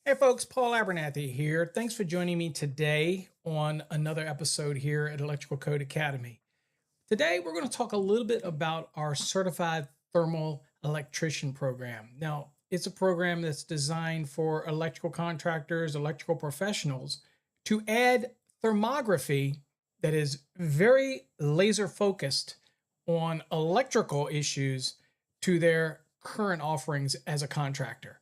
Hey folks, Paul Abernathy here. Thanks for joining me today on another episode here at Electrical Code Academy. Today we're going to talk a little bit about our Certified Thermal Electrician program. Now, it's a program that's designed for electrical contractors, electrical professionals to add thermography that is very laser focused on electrical issues to their current offerings as a contractor.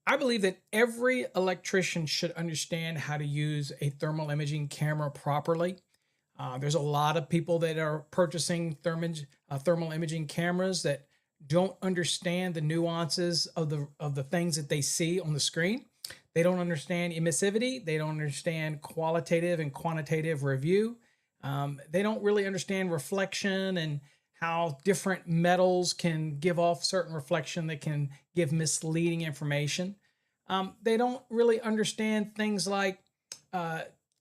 I believe that every electrician should understand how to use a thermal imaging camera properly. There's a lot of people that are purchasing thermal imaging cameras that don't understand the nuances of the things that they see on the screen. They don't understand emissivity. They don't understand qualitative and quantitative review. They don't really understand reflection and how different metals can give off certain reflection that can give misleading information. They don't really understand things like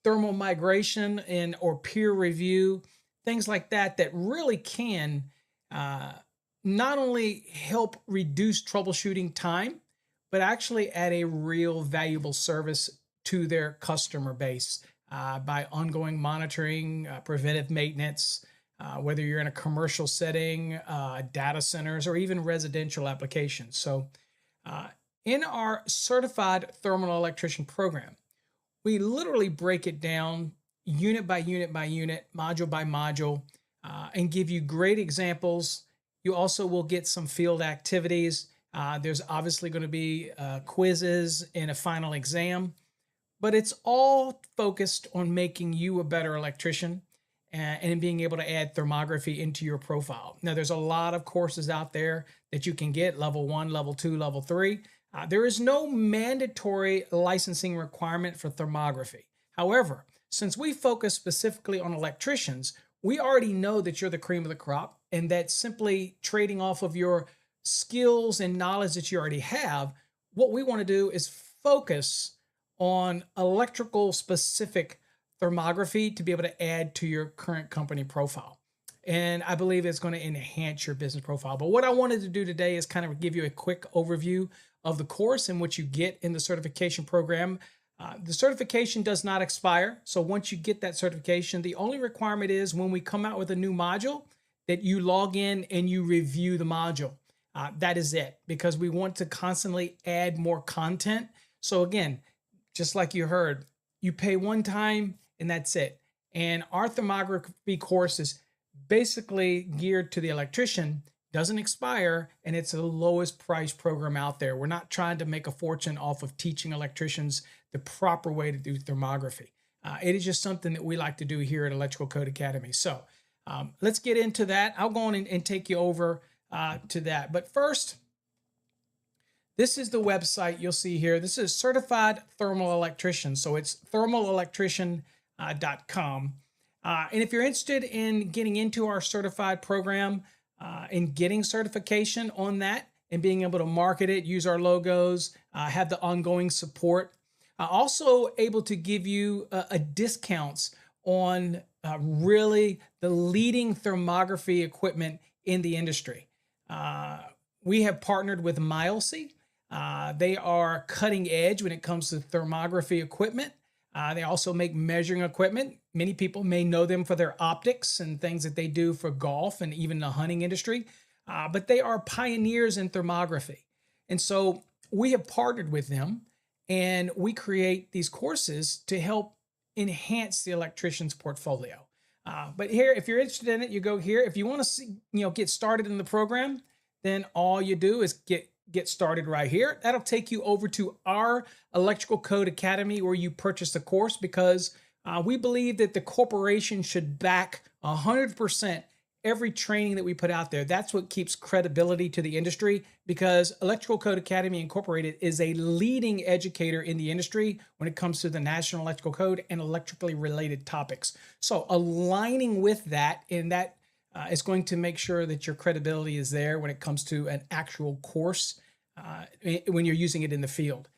thermal migration and or peer review, things like that that really can not only help reduce troubleshooting time, but actually add a real valuable service to their customer base by ongoing monitoring, preventive maintenance, whether you're in a commercial setting, data centers, or even residential applications. So in our certified thermal electrician program, we literally break it down unit by unit by unit, module by module, and give you great examples. You also will get some field activities. There's obviously going to be quizzes and a final exam, but it's all focused on making you a better electrician and being able to add thermography into your profile. Now, there's a lot of courses out there that you can get, level 1, level 2, level 3. There is no mandatory licensing requirement for thermography. However, since we focus specifically on electricians, we already know that you're the cream of the crop and that simply trading off of your skills and knowledge that you already have, what we want to do is focus on electrical specific thermography to be able to add to your current company profile. And I believe it's going to enhance your business profile. But what I wanted to do today is kind of give you a quick overview of the course and what you get in the certification program. The certification does not expire. So once you get that certification, the only requirement is when we come out with a new module that you log in and you review the module. That is it, because we want to constantly add more content. So again, just like you heard, you pay one time and that's it. And our thermography course is basically geared to the electrician, doesn't expire, and it's the lowest price program out there. We're not trying to make a fortune off of teaching electricians the proper way to do thermography. It is just something that we like to do here at Electrical Code Academy. So let's get into that. I'll go on and take you over to that. But first, this is the website you'll see here. This is Certified Thermal Electrician. So it's thermalelectrician.com. And if you're interested in getting into our certified program and getting certification on that and being able to market it, use our logos, have the ongoing support, also able to give you a discounts on really the leading thermography equipment in the industry. We have partnered with Mileseey. They are cutting edge when it comes to thermography equipment. They also make measuring equipment. Many people may know them for their optics and things that they do for golf and even the hunting industry, but they are pioneers in thermography. And so we have partnered with them and we create these courses to help enhance the electrician's portfolio. But here, if you're interested in it, you go here. If you want to see, get started in the program, then all you do is get started right here. That'll take you over to our Electrical Code Academy where you purchase the course, because we believe that the corporation should back 100% every training that we put out there. That's what keeps credibility to the industry, because Electrical Code Academy Incorporated is a leading educator in the industry when it comes to the National Electrical Code and electrically related topics. So aligning with that, and that is going to make sure that your credibility is there when it comes to an actual course when you're using it in the field.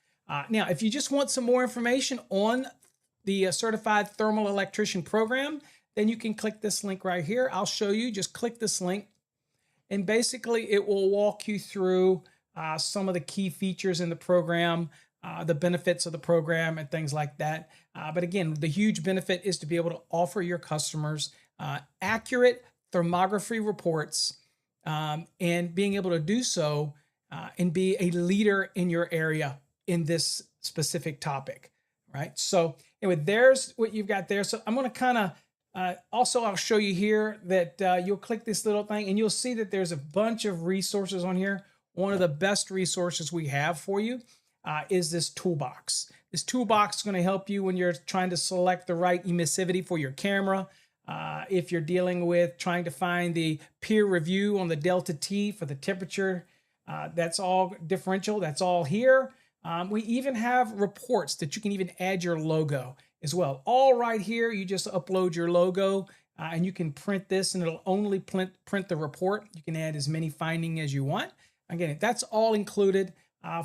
Now, if you just want some more information on the Certified Thermal Electrician program, then you can click this link right here. I'll show you. Just click this link, and basically it will walk you through some of the key features in the program. the benefits of the program and things like that. But again, the huge benefit is to be able to offer your customers accurate thermography reports, and being able to do so and be a leader in your area in this specific topic, right? So anyway, there's what you've got there. So I'm going to kind of also, I'll show you here that you'll click this little thing and you'll see that there's a bunch of resources on here. One of the best resources we have for you is this toolbox. This toolbox is going to help you when you're trying to select the right emissivity for your camera. If you're dealing with trying to find the peer review on the delta T for the temperature, that's all differential. That's all here. We even have reports that you can even add your logo as well. All right here, you just upload your logo and you can print this and it'll only print the report. You can add as many findings as you want. Again, that's all included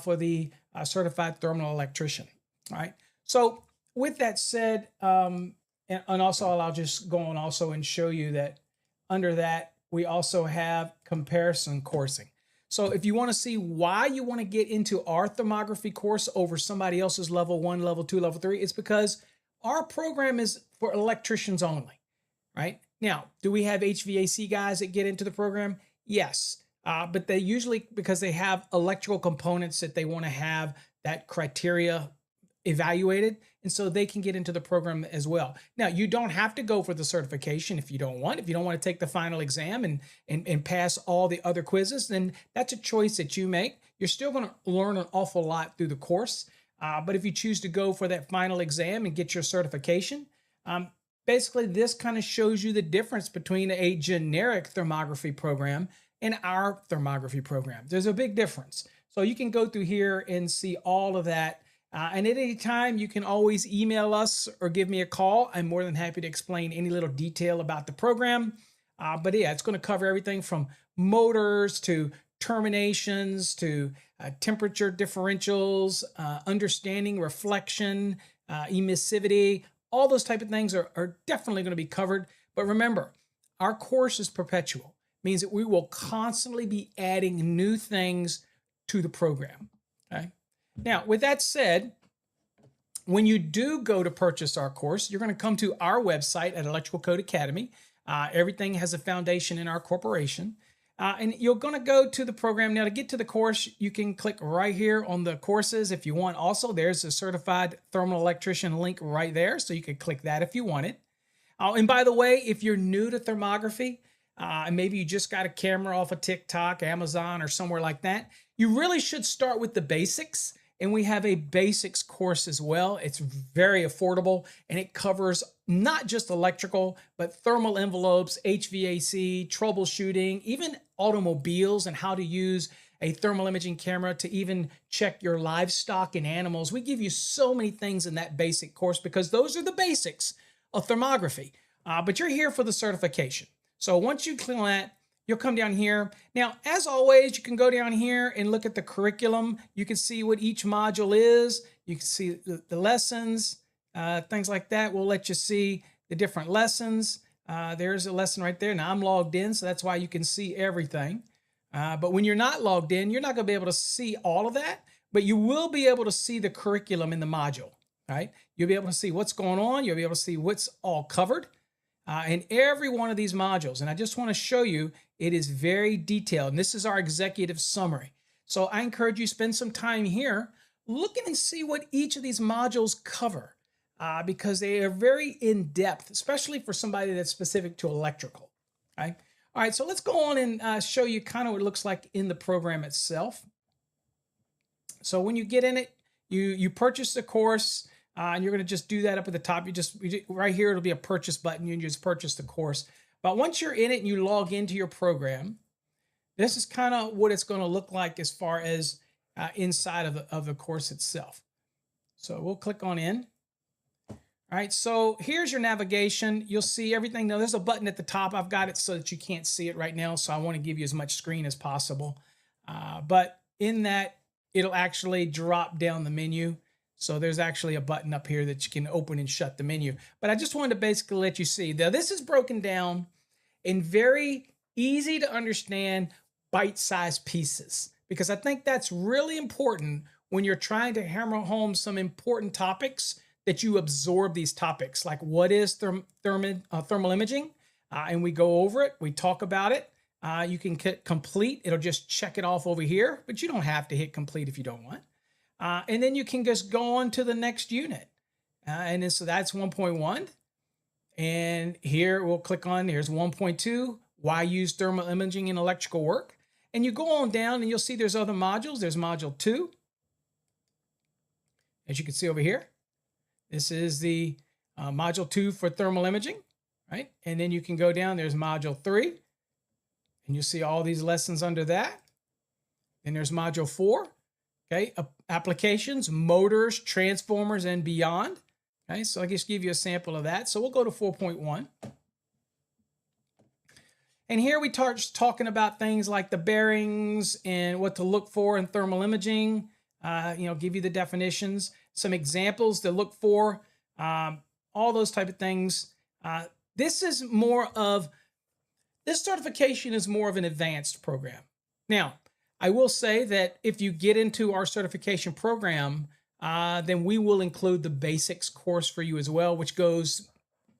for the certified thermal electrician. All right. So with that said, and also I'll just go on also and show you that under that, we also have comparison coursing. So if you want to see why you want to get into our thermography course over somebody else's level 1, level 2, level 3, it's because our program is for electricians only, right? Now, do we have HVAC guys that get into the program? Yes, but they usually, because they have electrical components that they want to have that criteria evaluated, and so they can get into the program as well. Now, you don't have to go for the certification if you don't want. If you don't want to take the final exam and pass all the other quizzes, then that's a choice that you make. You're still going to learn an awful lot through the course. But if you choose to go for that final exam and get your certification, basically this kind of shows you the difference between a generic thermography program and our thermography program. There's a big difference. So you can go through here and see all of that. And at any time, you can always email us or give me a call. I'm more than happy to explain any little detail about the program. But yeah, it's going to cover everything from motors to terminations to temperature differentials, understanding reflection, emissivity. All those type of things are definitely going to be covered. But remember, our course is perpetual. Means that we will constantly be adding new things to the program. Okay. Now, with that said, when you do go to purchase our course, you're going to come to our website at Electrical Code Academy. Everything has a foundation in our corporation. And you're going to go to the program. Now, to get to the course, you can click right here on the courses if you want. Also, there's a certified thermal electrician link right there, so you can click that if you want it. And by the way, if you're new to thermography, and maybe you just got a camera off of TikTok, Amazon, or somewhere like that, you really should start with the basics. And we have a basics course as well. It's very affordable and it covers not just electrical, but thermal envelopes, HVAC, troubleshooting, even automobiles and how to use a thermal imaging camera to even check your livestock and animals. We give you so many things in that basic course because those are the basics of thermography. But you're here for the certification. So once you click on that, you'll come down here. Now, as always, you can go down here and look at the curriculum. You can see what each module is. You can see the lessons, things like that. We'll let you see the different lessons. There's a lesson right there. Now, I'm logged in, so that's why you can see everything. But when you're not logged in, you're not going to be able to see all of that, but you will be able to see the curriculum in the module, right? You'll be able to see what's going on. You'll be able to see what's all covered. In every one of these modules. And I just want to show you, it is very detailed. And this is our executive summary. So I encourage you to spend some time here looking and see what each of these modules cover because they are very in-depth, especially for somebody that's specific to electrical. Okay? All right, so let's go on and show you kind of what it looks like in the program itself. So when you get in it, you purchase the course. And you're going to just do that up at the top. Right here, it'll be a purchase button. You can just purchase the course. But once you're in it and you log into your program, this is kind of what it's going to look like as far as inside of the course itself. So we'll click on in. All right, so here's your navigation. You'll see everything. Now, there's a button at the top. I've got it so that you can't see it right now, so I want to give you as much screen as possible. But in that, it'll actually drop down the menu. So there's actually a button up here that you can open and shut the menu. But I just wanted to basically let you see. Now, this is broken down in very easy to understand bite-sized pieces because I think that's really important when you're trying to hammer home some important topics that you absorb these topics, like what is thermal imaging? And we go over it, we talk about it. You can hit complete, it'll just check it off over here, but you don't have to hit complete if you don't want. And then you can just go on to the next unit. And then, so that's 1.1. And here we'll click on, here's 1.2, why use thermal imaging in electrical work? And you go on down and you'll see there's other modules. There's module 2. As you can see over here, this is the module 2 for thermal imaging, right? And then you can go down, there's module 3, and you'll see all these lessons under that. Then there's module 4, okay? Applications, motors, transformers, and beyond. Okay, so I just give you a sample of that. So we'll go to 4.1. And here we start talking about things like the bearings and what to look for in thermal imaging, give you the definitions, some examples to look for, all those type of things. This certification is more of an advanced program. Now, I will say that if you get into our certification program, then we will include the basics course for you as well, which goes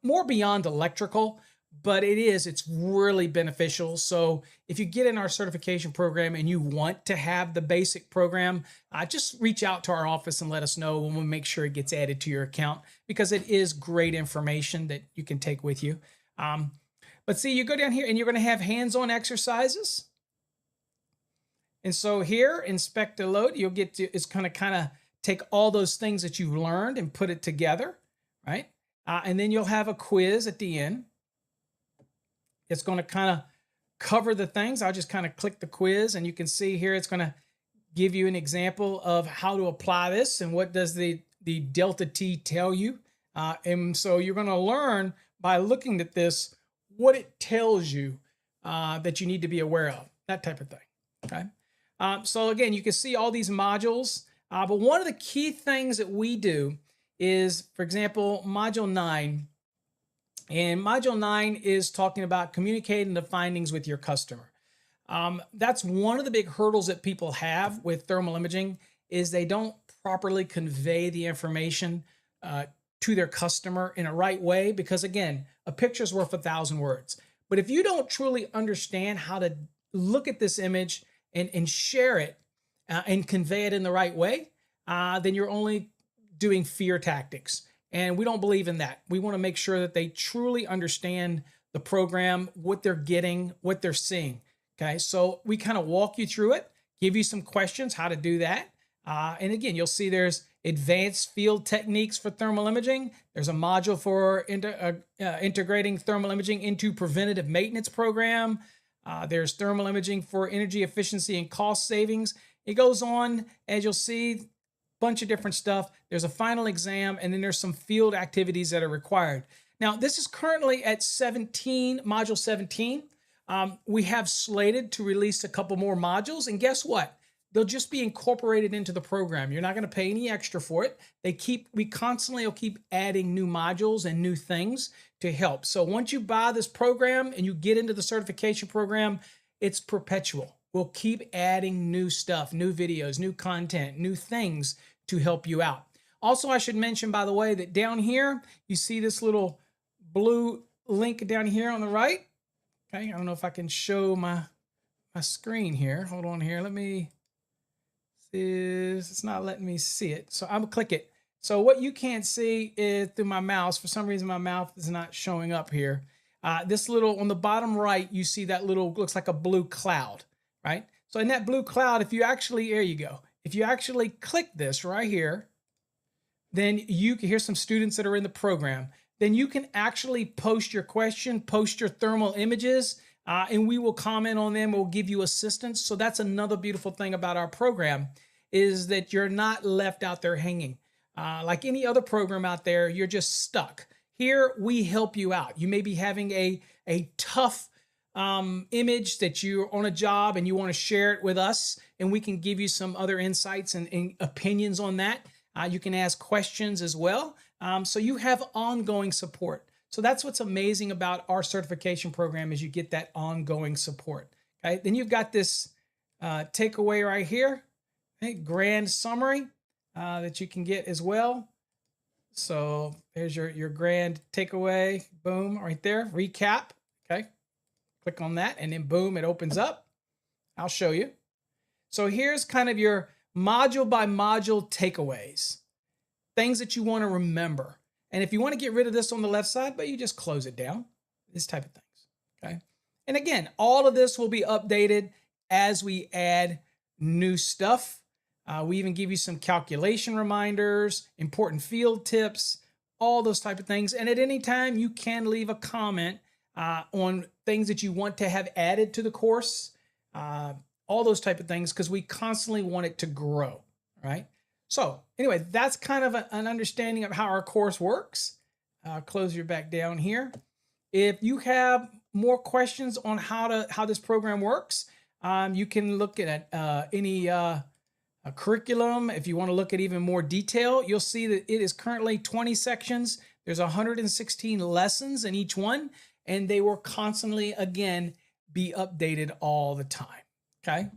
more beyond electrical, but it's really beneficial. So if you get in our certification program and you want to have the basic program, just reach out to our office and let us know, and we'll make sure it gets added to your account, because it is great information that you can take with you. But see, you go down here and you're going to have hands-on exercises. And so here, inspect and load, you'll get to, it's going to kind of take all those things that you've learned and put it together, right? And then you'll have a quiz at the end. It's going to kind of cover the things. I'll just kind of click the quiz, and you can see here it's going to give you an example of how to apply this and what does the delta T tell you. And so you're going to learn by looking at this what it tells you that you need to be aware of, that type of thing, okay? So again, you can see all these modules. But one of the key things that we do is, for example, module 9. And module 9 is talking about communicating the findings with your customer. That's one of the big hurdles that people have with thermal imaging, is they don't properly convey the information to their customer in a right way, because again, a picture's worth 1,000 words. But if you don't truly understand how to look at this image and share it and convey it in the right way, then you're only doing fear tactics. And we don't believe in that. We want to make sure that they truly understand the program, what they're getting, what they're seeing. Okay, so we kind of walk you through it, give you some questions, how to do that. And again, you'll see there's advanced field techniques for thermal imaging. There's a module for integrating thermal imaging into preventative maintenance program. There's thermal imaging for energy efficiency and cost savings. It goes on, as you'll see, bunch of different stuff. There's a final exam, and then there's some field activities that are required. Now, this is currently at 17, module 17. We have slated to release a couple more modules, and guess what? They'll just be incorporated into the program. You're not going to pay any extra for it. We constantly will keep adding new modules and new things to help. So once you buy this program and you get into the certification program, it's perpetual. We'll keep adding new stuff, new videos, new content, new things to help you out. Also, I should mention, by the way, that down here, you see this little blue link down here on the right. Okay, I don't know if I can show my screen here. Hold on here. Let me see. It's not letting me see it. So I'm gonna click it. So what you can't see is through my mouse. For some reason, my mouth is not showing up here. This little, on the bottom right, you see that little, looks like a blue cloud. Right? So in that blue cloud, if you actually, there you go. If you actually click this right here, then you can hear some students that are in the program. Then you can actually post your question, post your thermal images, and we will comment on them. We'll give you assistance. So that's another beautiful thing about our program, is that you're not left out there hanging. Like any other program out there, you're just stuck. Here, we help you out. You may be having a tough image that you're on a job and you want to share it with us, and we can give you some other insights and opinions on that. You can ask questions as well. So you have ongoing support. So that's what's amazing about our certification program, is you get that ongoing support. Okay, then you've got this takeaway right here. a grand summary that you can get as well. So there's your grand takeaway. Boom, right there. Recap. Okay. Click on that and then boom, it opens up. I'll show you. So here's kind of your module by module takeaways, things that you want to remember. And if you want to get rid of this on the left side, but you just close it down, this type of things. Okay. And again, all of this will be updated as we add new stuff. We even give you some calculation reminders, important field tips, all those type of things. And at any time, you can leave a comment on things that you want to have added to the course, all those type of things, because we constantly want it to grow, right? So anyway, that's kind of an understanding of how our course works. Close your back down here. If you have more questions on how this program works, you can look at any curriculum. If you want to look at even more detail, you'll see that it is currently 20 sections. There's 116 lessons in each one, and they will constantly, again, be updated all the time. Okay.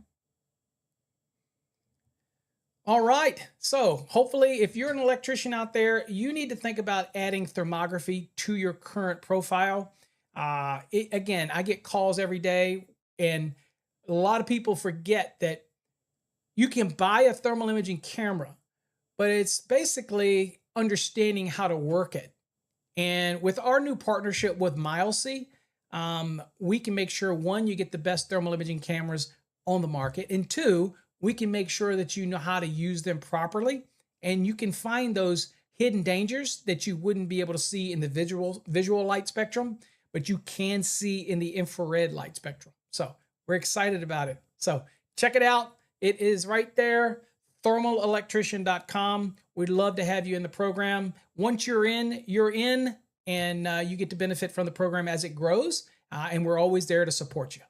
All right. So hopefully, if you're an electrician out there, you need to think about adding thermography to your current profile. Again, I get calls every day, and a lot of people forget that you can buy a thermal imaging camera, but it's basically understanding how to work it. And with our new partnership with Mileseey, we can make sure, one, you get the best thermal imaging cameras on the market, and two, we can make sure that you know how to use them properly, and you can find those hidden dangers that you wouldn't be able to see in the visual light spectrum, but you can see in the infrared light spectrum. So we're excited about it. So check it out. It is right there, thermalelectrician.com. We'd love to have you in the program. Once you're in, and you get to benefit from the program as it grows, and we're always there to support you.